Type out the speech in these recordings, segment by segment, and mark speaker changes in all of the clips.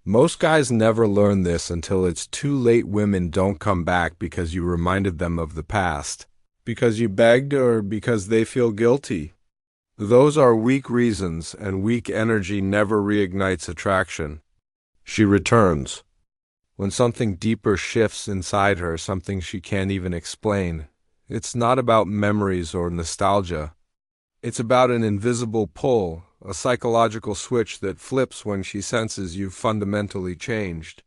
Speaker 1: Most guys never learn this until it's too late. Women don't come back because you reminded them of the past, because you begged, or because they feel guilty. Those are weak reasons, and weak energy never reignites attraction. She returns when something deeper shifts inside her, something she can't even explain. It's not about memories or nostalgia. It's about an invisible pull, a psychological switch that flips when she senses you've fundamentally changed.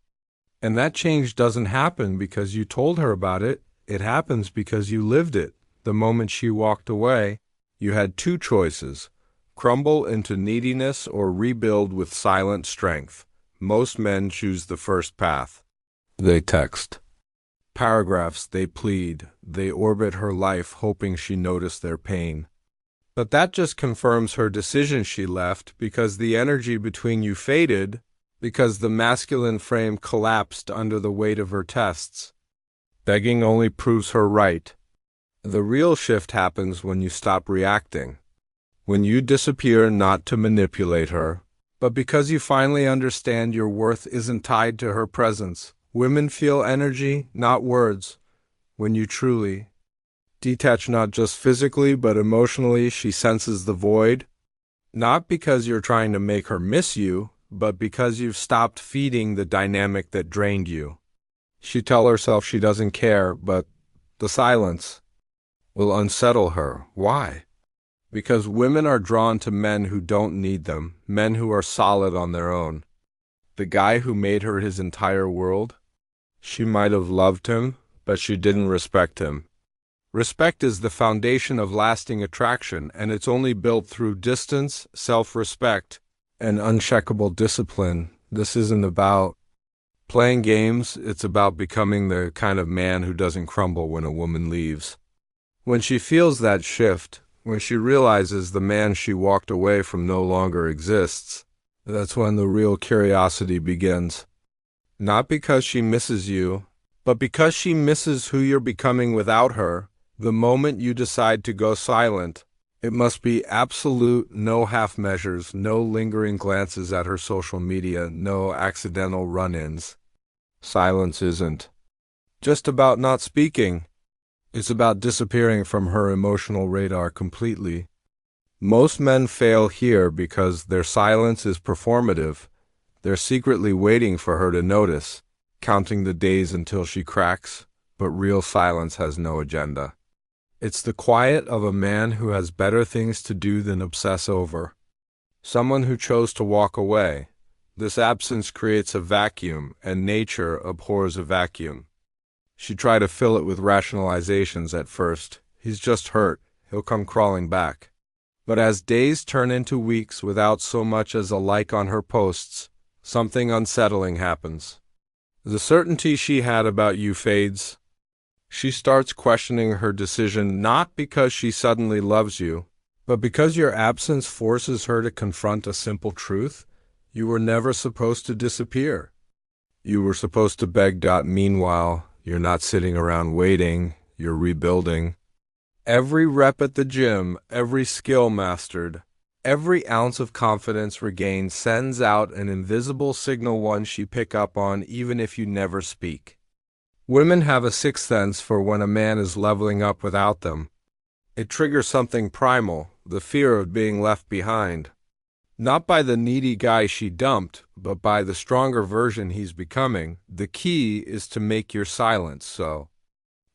Speaker 1: And that change doesn't happen because you told her about it. It happens because you lived it. The moment she walked away, you had two choices: crumble into neediness or rebuild with silent strength. Most men choose the first path. They text paragraphs, they plead, they orbit her life hoping she noticed their pain. But that just confirms her decision. She left because the energy between you faded, because the masculine frame collapsed under the weight of her tests. Begging only proves her right. The real shift happens when you stop reacting. When you disappear not to manipulate her, but because you finally understand your worth isn't tied to her presence. Women feel energy, not words. When you truly detach, not just physically but emotionally, she senses the void. Not because you're trying to make her miss you, but because you've stopped feeding the dynamic that drained you. She tells herself she doesn't care, but the silence will unsettle her. Why? Because women are drawn to men who don't need them, men who are solid on their own. The guy who made her his entire world? She might have loved him, but she didn't respect him. Respect is the foundation of lasting attraction, and it's only built through distance, self-respect, and unshakable discipline. This isn't about playing games, it's about becoming the kind of man who doesn't crumble when a woman leaves. When she feels that shift, when she realizes the man she walked away from no longer exists, that's when the real curiosity begins. Not because she misses you, but because she misses who you're becoming without her. The moment you decide to go silent, it must be absolute, no half measures, no lingering glances at her social media, no accidental run-ins. Silence isn't just about not speaking. It's about disappearing from her emotional radar completely. Most men fail here because their silence is performative. They're secretly waiting for her to notice, counting the days until she cracks, but real silence has no agenda. It's the quiet of a man who has better things to do than obsess over. Someone who chose to walk away. This absence creates a vacuum, and nature abhors a vacuum. She tried to fill it with rationalizations at first. He's just hurt. He'll come crawling back. But as days turn into weeks without so much as a like on her posts, something unsettling happens. The certainty she had about you fades. She starts questioning her decision, not because she suddenly loves you, but because your absence forces her to confront a simple truth. You were never supposed to disappear. You were supposed to beg. Meanwhile, you're not sitting around waiting, you're rebuilding. Every rep at the gym, every skill mastered, every ounce of confidence regained sends out an invisible signal, one she pick up on even if you never speak. Women have a sixth sense for when a man is leveling up without them. It triggers something primal, the fear of being left behind. Not by the needy guy she dumped, but by the stronger version he's becoming. The key is to make your silence so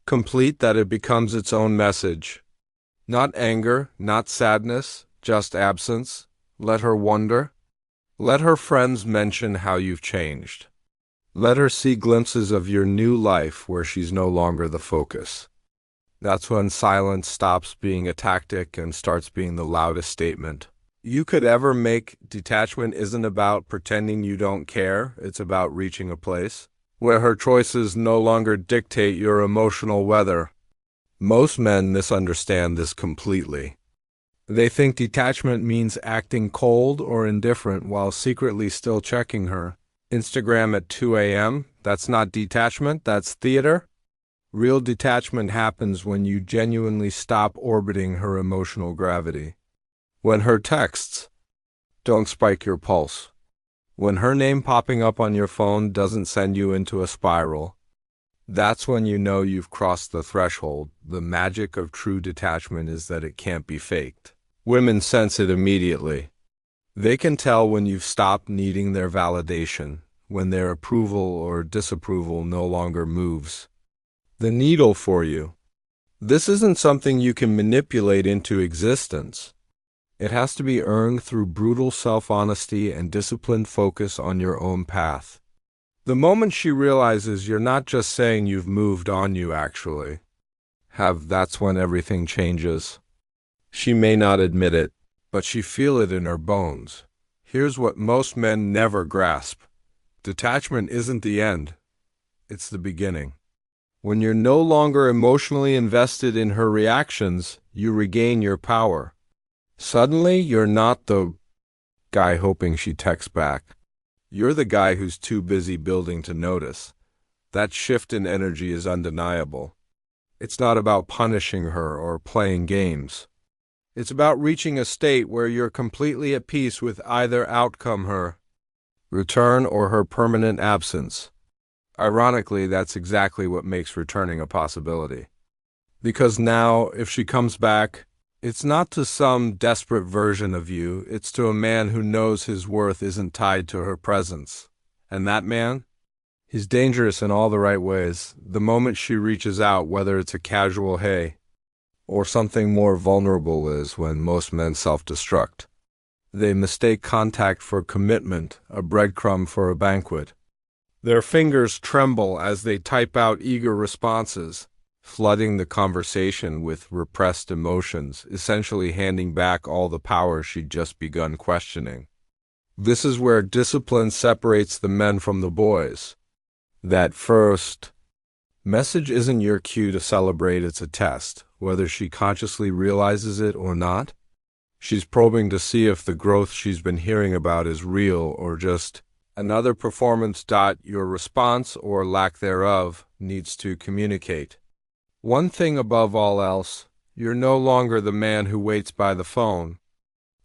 Speaker 1: complete that it becomes its own message. Not anger, not sadness, just absence. Let her wonder. Let her friends mention how you've changed. Let her see glimpses of your new life where she's no longer the focus. That's when silence stops being a tactic and starts being the loudest statement you could ever make. Detachment isn't about pretending you don't care. It's about reaching a place where her choices no longer dictate your emotional weather. Most men misunderstand this completely. They think detachment means acting cold or indifferent while secretly still checking her Instagram at 2 a.m. That's not detachment, that's theater. Real detachment happens when you genuinely stop orbiting her emotional gravity. When her texts don't spike your pulse. When her name popping up on your phone doesn't send you into a spiral, that's when you know you've crossed the threshold. The magic of true detachment is that it can't be faked. Women sense it immediately. They can tell when you've stopped needing their validation, when their approval or disapproval no longer moves the needle for you. This isn't something you can manipulate into existence. It has to be earned through brutal self-honesty and disciplined focus on your own path. The moment she realizes you're not just saying you've moved on, you actually have, that's when everything changes. She may not admit it, but she feel it in her bones. Here's what most men never grasp. Detachment isn't the end. It's the beginning. When you're no longer emotionally invested in her reactions, you regain your power. Suddenly, you're not the guy hoping she texts back. You're the guy who's too busy building to notice. That shift in energy is undeniable. It's not about punishing her or playing games. It's about reaching a state where you're completely at peace with either outcome, her return or her permanent absence. Ironically, that's exactly what makes returning a possibility. Because now, if she comes back, it's not to some desperate version of you, it's to a man who knows his worth isn't tied to her presence. And that man? He's dangerous in all the right ways. The moment she reaches out, whether it's a casual hey, or something more vulnerable, is when most men self-destruct. They mistake contact for commitment, a breadcrumb for a banquet. Their fingers tremble as they type out eager responses, flooding the conversation with repressed emotions, essentially handing back all the power she'd just begun questioning. This is where discipline separates the men from the boys. That first message isn't your cue to celebrate, it's a test, whether she consciously realizes it or not. She's probing to see if the growth she's been hearing about is real or just another performance. Your response, or lack thereof, needs to communicate. One thing above all else, you're no longer the man who waits by the phone.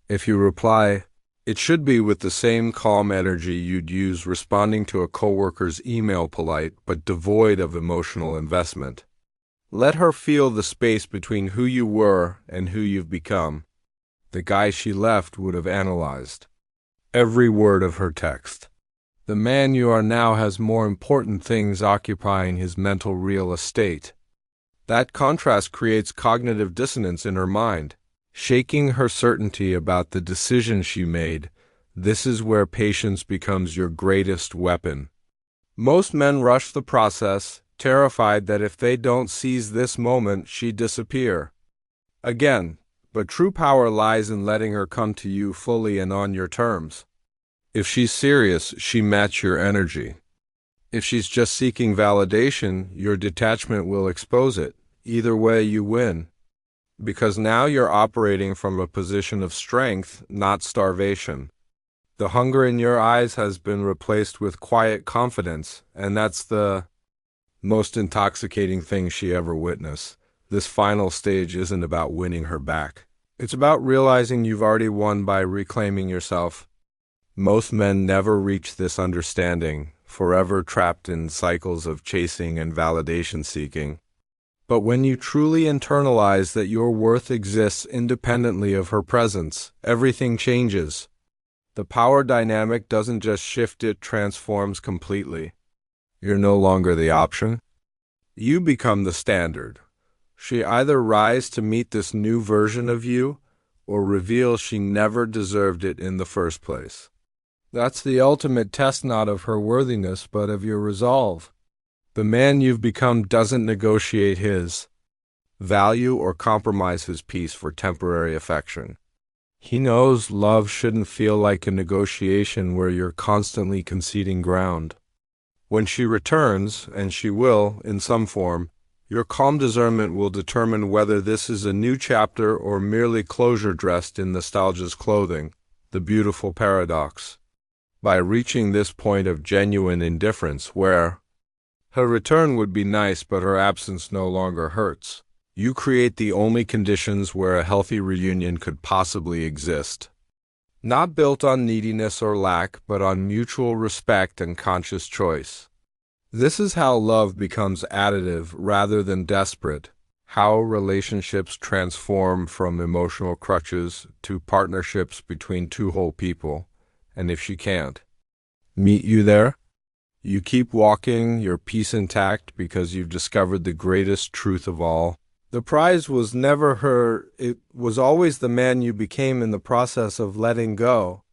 Speaker 1: If you reply, it should be with the same calm energy you'd use responding to a coworker's email, polite but devoid of emotional investment. Let her feel the space between who you were and who you've become. The guy she left would have analyzed every word of her text. The man you are now has more important things occupying his mental real estate. That contrast creates cognitive dissonance in her mind, shaking her certainty about the decision she made. This is where patience becomes your greatest weapon. Most men rush the process, terrified that if they don't seize this moment, she'd disappear again. But true power lies in letting her come to you fully and on your terms. If she's serious, she match your energy. If she's just seeking validation, your detachment will expose it. Either way, you win. Because now you're operating from a position of strength, not starvation. The hunger in your eyes has been replaced with quiet confidence, and that's the most intoxicating thing she ever witnessed. This final stage isn't about winning her back. It's about realizing you've already won by reclaiming yourself. Most men never reach this understanding, forever trapped in cycles of chasing and validation seeking. But when you truly internalize that your worth exists independently of her presence, everything changes. The power dynamic doesn't just shift, it transforms completely. You're no longer the option. You become the standard. She either rise to meet this new version of you, or reveal she never deserved it in the first place. That's the ultimate test, not of her worthiness, but of your resolve. The man you've become doesn't negotiate his value or compromise his peace for temporary affection. He knows love shouldn't feel like a negotiation where you're constantly conceding ground. When she returns, and she will, in some form, your calm discernment will determine whether this is a new chapter or merely closure dressed in nostalgia's clothing, the beautiful paradox. By reaching this point of genuine indifference where her return would be nice but her absence no longer hurts, you create the only conditions where a healthy reunion could possibly exist. Not built on neediness or lack, but on mutual respect and conscious choice. This is how love becomes additive rather than desperate, how relationships transform from emotional crutches to partnerships between two whole people. And if she can't meet you there, you keep walking, your peace intact, because you've discovered the greatest truth of all. The prize was never her, it was always the man you became in the process of letting go.